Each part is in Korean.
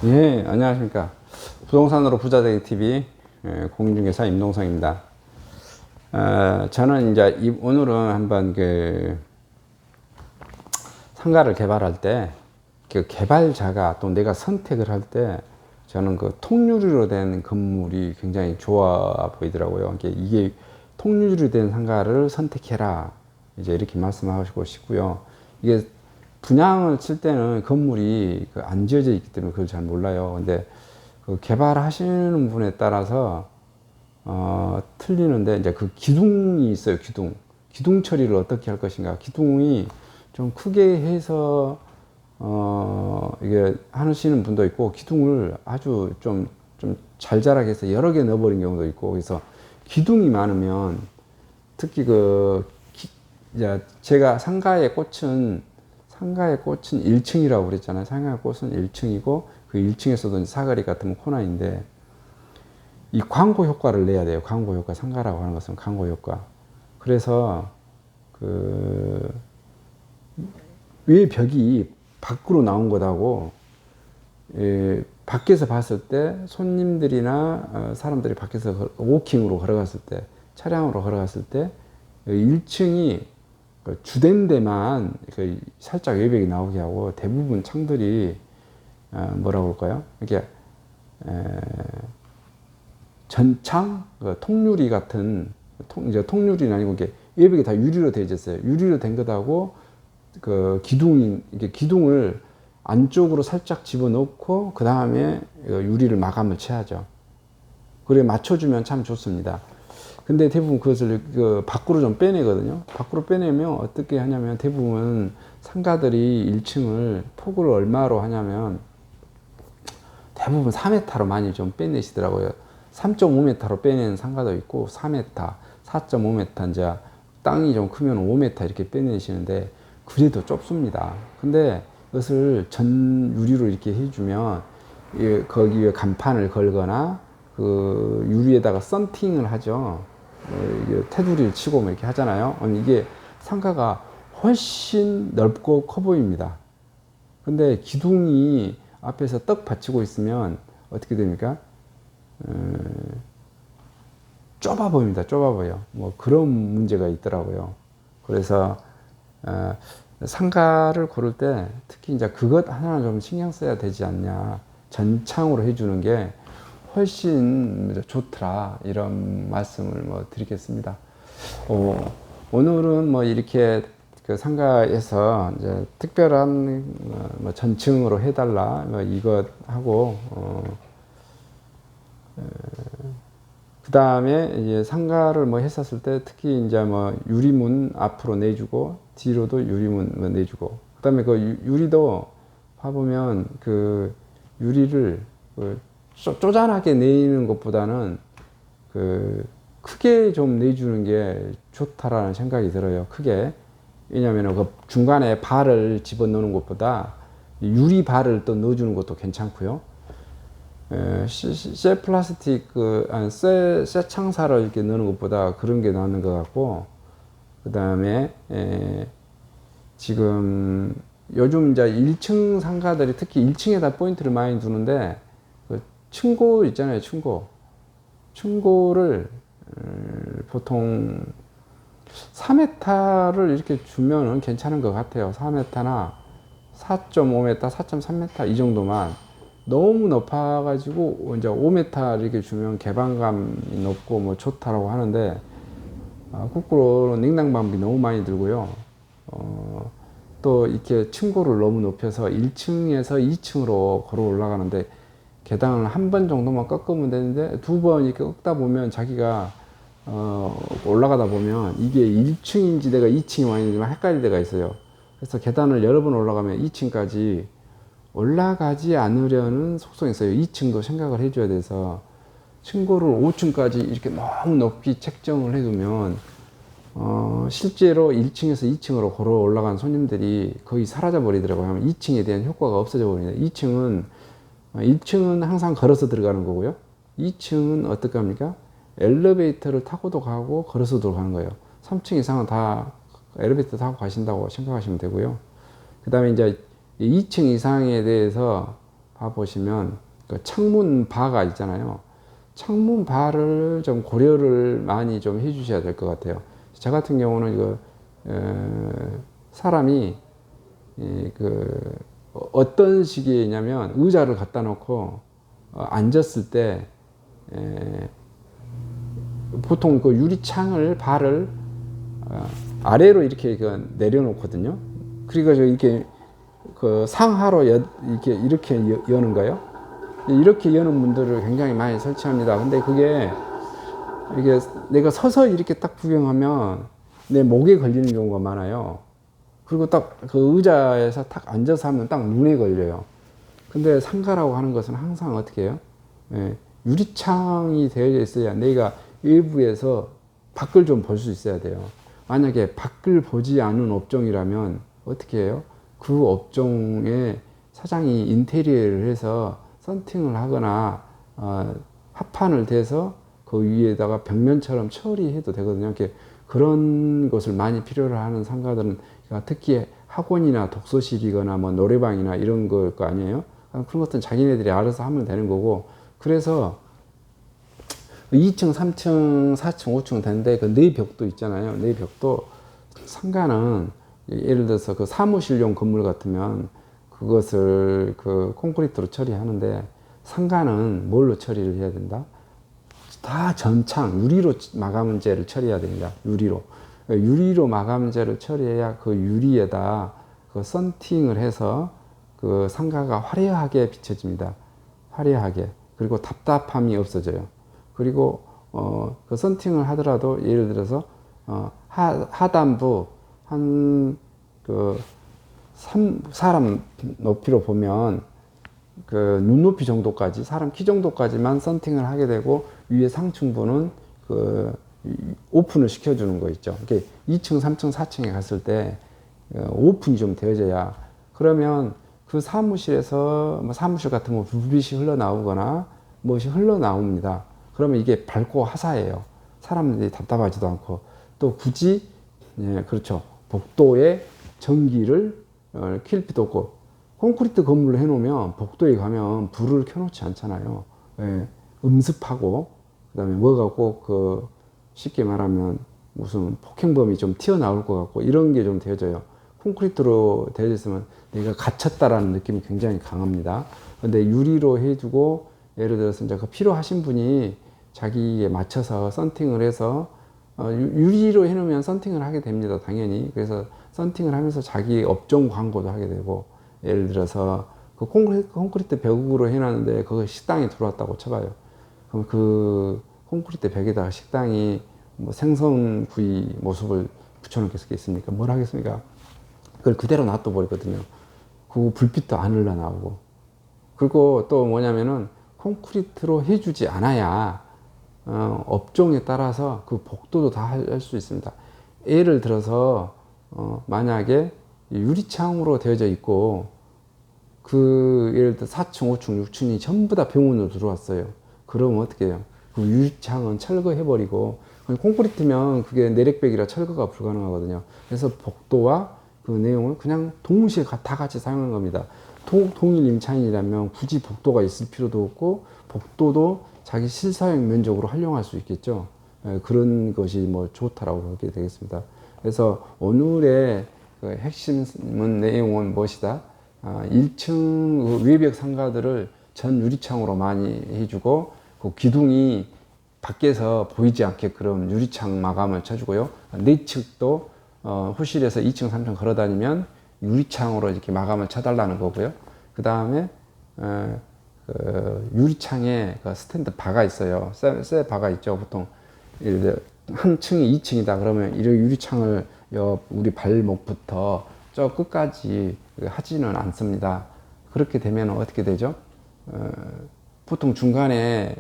예, 안녕하십니까. 부동산으로 부자되기 TV 공인중개사 임동성입니다. 저는 이제 오늘은 한번 그 상가를 개발할 때 그 개발자가 또 내가 선택을 할 때 저는 그 통유리로 된 건물이 굉장히 좋아 보이더라고요. 이게 통유리로 된 상가를 선택해라. 이제 이렇게 말씀하시고 싶고요. 이게 분양을 칠 때는 건물이 안 지어져 있기 때문에 그걸 잘 몰라요. 근데 그 개발하시는 분에 따라서 틀리는데, 이제 그 기둥이 있어요. 기둥 처리를 어떻게 할 것인가. 기둥이 좀 크게 해서 이게 하시는 분도 있고, 기둥을 아주 좀 잘 자라게 해서 여러 개 넣어버린 경우도 있고. 그래서 기둥이 많으면 특히 이제 제가 상가의 꽃은 1층이라고 그랬잖아요. 상가의 꽃은 1층이고, 그 1층에서도 사거리 같으면 코너인데, 이 광고 효과를 내야 돼요. 광고 효과. 상가라고 하는 것은 광고 효과. 그래서 왜 벽이 밖으로 나온 것하고, 밖에서 봤을 때 손님들이나 사람들이 밖에서 워킹으로 걸어갔을 때, 차량으로 걸어갔을 때 1층이 주된 데만 살짝 외벽이 나오게 하고, 대부분 창들이 뭐라고 할까요? 이게 전창 통유리 같은 이제 통유리는 아니고 이게 외벽이 다 유리로 되어 있어요. 유리로 된 것하고 이게 기둥을 안쪽으로 살짝 집어넣고 그 다음에 유리를 마감을 쳐야죠. 그래 맞춰주면 참 좋습니다. 근데 대부분 그것을 밖으로 좀 빼내거든요. 밖으로 빼내면 어떻게 하냐면, 대부분 상가들이 1층을 폭을 얼마로 하냐면 대부분 4m로 많이 좀 빼내시더라고요. 3.5m로 빼내는 상가도 있고, 4m, 4.5m, 이제 땅이 좀 크면 5m 이렇게 빼내시는데, 그래도 좁습니다. 근데 그것을 전 유리로 이렇게 해주면 거기에 간판을 걸거나 그 유리에다가 썬팅을 하죠. 테두리를 치고 뭐 이렇게 하잖아요. 이게 상가가 훨씬 넓고 커 보입니다. 근데 기둥이 앞에서 떡 받치고 있으면 어떻게 됩니까? 좁아 보입니다. 좁아 보여. 뭐 그런 문제가 있더라고요. 그래서 상가를 고를 때 특히 이제 그것 하나 좀 신경 써야 되지 않냐. 전창으로 해주는 게 훨씬 좋더라. 이런 말씀을 뭐 드리겠습니다. 오늘은 뭐 이렇게 그 상가에서 이제 특별한 뭐 전층으로 해달라 뭐 이것 하고, 그 다음에 이제 상가를 뭐 했었을 때 특히 이제 뭐 유리문 앞으로 내주고, 뒤로도 유리문 내주고, 그 다음에 그 유리도 봐보면 그 유리를 쪼잔하게 내는 것보다는 크게 좀 내주는 게 좋다라는 생각이 들어요. 크게. 왜냐하면 그 중간에 발을 집어넣는 것보다 유리 발을 또 넣어주는 것도 괜찮고요. 쇠 플라스틱 쇠 창사를 이렇게 넣는 것보다 그런 게 낫는 것 같고, 그 다음에 지금 요즘 이제 1층 상가들이 특히 1층에다 포인트를 많이 두는데, 층고 있잖아요. 층고를 보통 4m를 이렇게 주면은 괜찮은 것 같아요. 4m나 4.5m, 4.3m 이 정도만. 너무 높아가지고 이제 5m 이렇게 주면 개방감이 높고 뭐 좋다라고 하는데, 거꾸로 냉난방비 너무 많이 들고요. 또 이렇게 층고를 너무 높여서 1층에서 2층으로 걸어 올라가는데, 계단을 한 번 정도만 꺾으면 되는데 두 번 이렇게 꺾다 보면 자기가 올라가다 보면 이게 1층인지 내가 2층이 와 있는지 헷갈릴 때가 있어요. 그래서 계단을 여러 번 올라가면 2층까지 올라가지 않으려는 속성이 있어요. 2층도 생각을 해줘야 돼서 층고를 5층까지 이렇게 너무 높이 책정을 해두면 실제로 1층에서 2층으로 걸어 올라간 손님들이 거의 사라져 버리더라고요. 하면 2층에 대한 효과가 없어져 버립니다. 1층은 항상 걸어서 들어가는 거고요. 2층은 어떻게 합니까? 엘리베이터를 타고도 가고 걸어서도 가는 거예요. 3층 이상은 다 엘리베이터 타고 가신다고 생각하시면 되고요. 그 다음에 이제 2층 이상에 대해서 봐보시면 그 창문 바가 있잖아요. 창문 바를 좀 고려를 많이 좀 해주셔야 될 것 같아요. 저 같은 경우는 이거 사람이 어떤 시기에냐면 의자를 갖다 놓고 앉았을 때 보통 그 유리창을 바를 아래로 이렇게 내려놓거든요. 그래가지고 이렇게 그 상하로 이렇게 여는 거예요. 이렇게 여는 분들을 굉장히 많이 설치합니다. 근데 이게 내가 서서 이렇게 딱 구경하면 내 목에 걸리는 경우가 많아요. 그리고 딱 그 의자에서 딱 앉아서 하면 딱 눈에 걸려요. 근데 상가라고 하는 것은 항상 어떻게 해요? 유리창이 되어 있어야 내가 외부에서 밖을 좀 볼 수 있어야 돼요. 만약에 밖을 보지 않은 업종이라면 어떻게 해요? 그 업종에 사장이 인테리어를 해서 썬팅을 하거나 합판을 대서 그 위에다가 벽면처럼 처리해도 되거든요. 이렇게 그런 것을 많이 필요로 하는 상가들은 특히 학원이나 독서실이거나 뭐 노래방이나 이런 걸 거 아니에요. 그런 것들은 자기네들이 알아서 하면 되는 거고. 그래서 2층, 3층, 4층, 5층 되는데 그 네 벽도 있잖아요. 네 벽도 상가는 예를 들어서 그 사무실용 건물 같으면 그것을 그 콘크리트로 처리하는데 상가는 뭘로 처리를 해야 된다? 다 전창, 유리로 마감재를 처리해야 됩니다. 유리로 마감재를 처리해야 그 유리에다 그 썬팅을 해서 그 상가가 화려하게 비춰집니다. 화려하게. 그리고 답답함이 없어져요. 그리고 그 썬팅을 하더라도 예를 들어서 하단부 한 사람 높이로 보면 그 눈높이 정도까지 사람 키 정도까지만 썬팅을 하게 되고 위에 상층부는 그 오픈을 시켜주는 거 있죠. 이렇게 2층, 3층, 4층에 갔을 때 오픈이 좀 되어져야 그러면 그 사무실에서 뭐 사무실 같은 거 불빛이 흘러나오거나 무엇이 흘러나옵니다. 그러면 이게 밝고 화사해요. 사람들이 답답하지도 않고 또 굳이 그렇죠. 복도에 전기를 킬 필요도 없고 콘크리트 건물을 해놓으면 복도에 가면 불을 켜놓지 않잖아요. 음습하고 그다음에 뭐가 꼭 쉽게 말하면 무슨 폭행범이 좀 튀어나올 것 같고 이런 게 좀 되어져요. 콘크리트로 되어져 있으면 내가 갇혔다라는 느낌이 굉장히 강합니다. 근데 유리로 해주고 예를 들어서 이제 그 필요하신 분이 자기에 맞춰서 썬팅을 해서 유리로 해놓으면 썬팅을 하게 됩니다. 당연히. 그래서 썬팅을 하면서 자기 업종 광고도 하게 되고 예를 들어서 그 콘크리트 벽으로 해놨는데 그거 식당이 들어왔다고 쳐봐요. 그럼 그 콘크리트 벽에다가 식당이 뭐 생선구이 모습을 붙여놓겠습니까? 뭘 하겠습니까? 그걸 그대로 놔둬 버리거든요. 그 불빛도 안 흘러나오고. 그리고 또 뭐냐면은 콘크리트로 해주지 않아야 업종에 따라서 그 복도도 다 할 수 있습니다. 예를 들어서 만약에 유리창으로 되어져 있고 예를 들어 4층, 5층, 6층이 전부 다 병원으로 들어왔어요. 그러면 어떻게 해요? 그 유리창은 철거해버리고 콘크리트면 그게 내력백이라 철거가 불가능하거든요. 그래서 복도와 그 내용을 그냥 동시에 다 같이 사용하는 겁니다. 동일 임차인이라면 굳이 복도가 있을 필요도 없고 복도도 자기 실사용 면적으로 활용할 수 있겠죠. 그런 것이 뭐 좋다라고 보게 되겠습니다. 그래서 오늘의 그 핵심 내용은 무엇이다? 1층 외벽 상가들을 전 유리창으로 많이 해주고 그 기둥이 밖에서 보이지 않게끔 유리창 마감을 쳐주고요. 내측도 호실에서 2층, 3층 걸어다니면 유리창으로 이렇게 마감을 쳐달라는 거고요. 그 다음에 유리창에 그 스탠드 바가 있어요. 쇠 바가 있죠. 보통 예를 들어 한 층이 2층이다 그러면 이 유리창을 우리 발목부터 저 끝까지 하지는 않습니다. 그렇게 되면 어떻게 되죠? 보통 중간에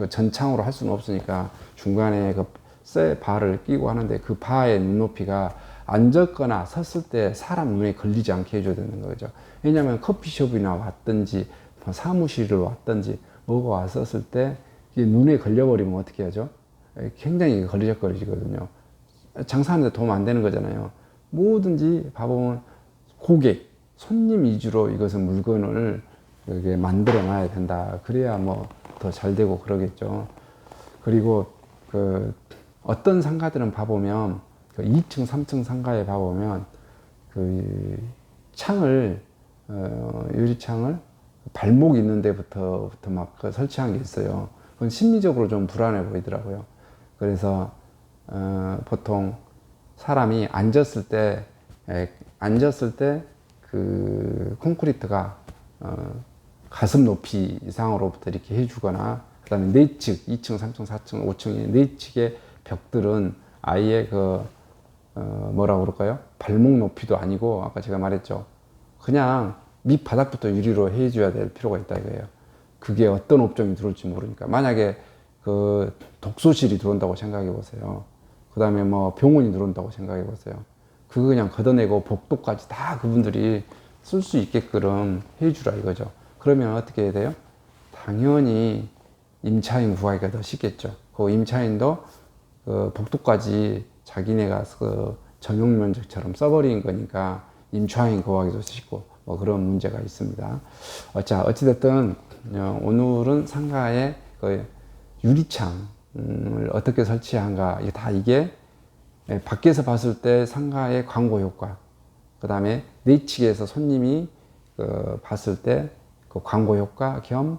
전창으로 할 수는 없으니까 중간에 쇠 바를 끼고 하는데 그 바의 눈높이가 앉았거나 섰을 때 사람 눈에 걸리지 않게 해줘야 되는 거죠. 왜냐하면 커피숍이나 왔든지 사무실을 왔든지 뭐가 왔었을 때 눈에 걸려버리면 어떻게 하죠? 굉장히 걸리적거리거든요. 장사하는데 도움 안 되는 거잖아요. 뭐든지 봐보면 고객, 손님 위주로 이것은 물건을 이렇게 만들어 놔야 된다. 그래야 뭐 더 잘 되고 그러겠죠. 그리고 그 어떤 상가들은 봐보면 그 2층, 3층 상가에 봐보면 그 창을 유리창을 발목 있는 데부터 막 설치한 게 있어요. 그건 심리적으로 좀 불안해 보이더라고요. 그래서 보통 사람이 앉았을 때 그 콘크리트가 가슴 높이 이상으로부터 이렇게 해주거나, 그 다음에 내측 2층, 3층, 4층, 5층의 내측의 벽들은 아예 뭐라고 그럴까요? 발목 높이도 아니고, 아까 제가 말했죠. 그냥 밑바닥부터 유리로 해줘야 될 필요가 있다 이거예요. 그게 어떤 업종이 들어올지 모르니까. 만약에 그 독서실이 들어온다고 생각해 보세요. 그 다음에 뭐 병원이 들어온다고 생각해 보세요. 그거 그냥 걷어내고 복도까지 다 그분들이 쓸 수 있게끔 해주라 이거죠. 그러면 어떻게 해야 돼요? 당연히 임차인 구하기가 더 쉽겠죠. 그 임차인도 그 복도까지 자기네가 그 전용 면적처럼 써버린 거니까 임차인 구하기도 쉽고 뭐 그런 문제가 있습니다. 자, 어찌됐든 오늘은 상가에 그 유리창을 어떻게 설치한가, 이게 밖에서 봤을 때 상가의 광고 효과, 그 다음에 내측에서 손님이 봤을 때 그 광고 효과 겸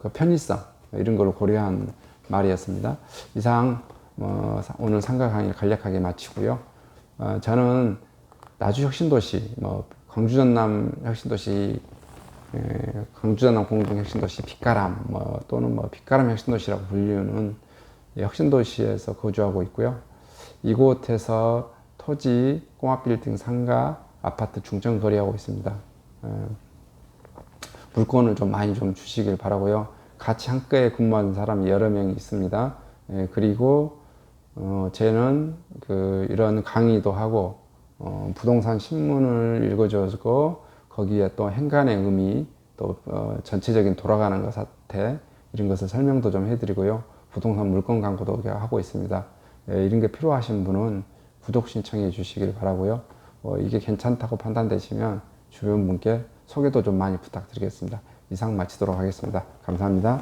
그 편의성, 이런 걸 고려한 말이었습니다. 이상 오늘 상가 강의를 간략하게 마치고요. 저는 나주 혁신도시, 광주 전남 혁신도시, 광주 전남 공동 혁신도시 빛가람, 또는 빛가람 혁신도시라고 불리는 혁신도시에서 거주하고 있고요. 이곳에서 토지, 공업빌딩, 상가, 아파트 중점 거래하고 있습니다. 물건을 좀 많이 좀 주시길 바라고요. 같이 한가에 근무하는 사람이 여러 명이 있습니다. 그리고 쟤는 이런 강의도 하고 부동산 신문을 읽어주고 거기에 또 행간의 의미, 또 전체적인 돌아가는 것 사태, 이런 것을 설명도 좀 해드리고요. 부동산 물건 광고도 하고 있습니다. 이런 게 필요하신 분은 구독 신청해 주시길 바라고요. 이게 괜찮다고 판단되시면 주변 분께 소개도 좀 많이 부탁드리겠습니다. 이상 마치도록 하겠습니다. 감사합니다.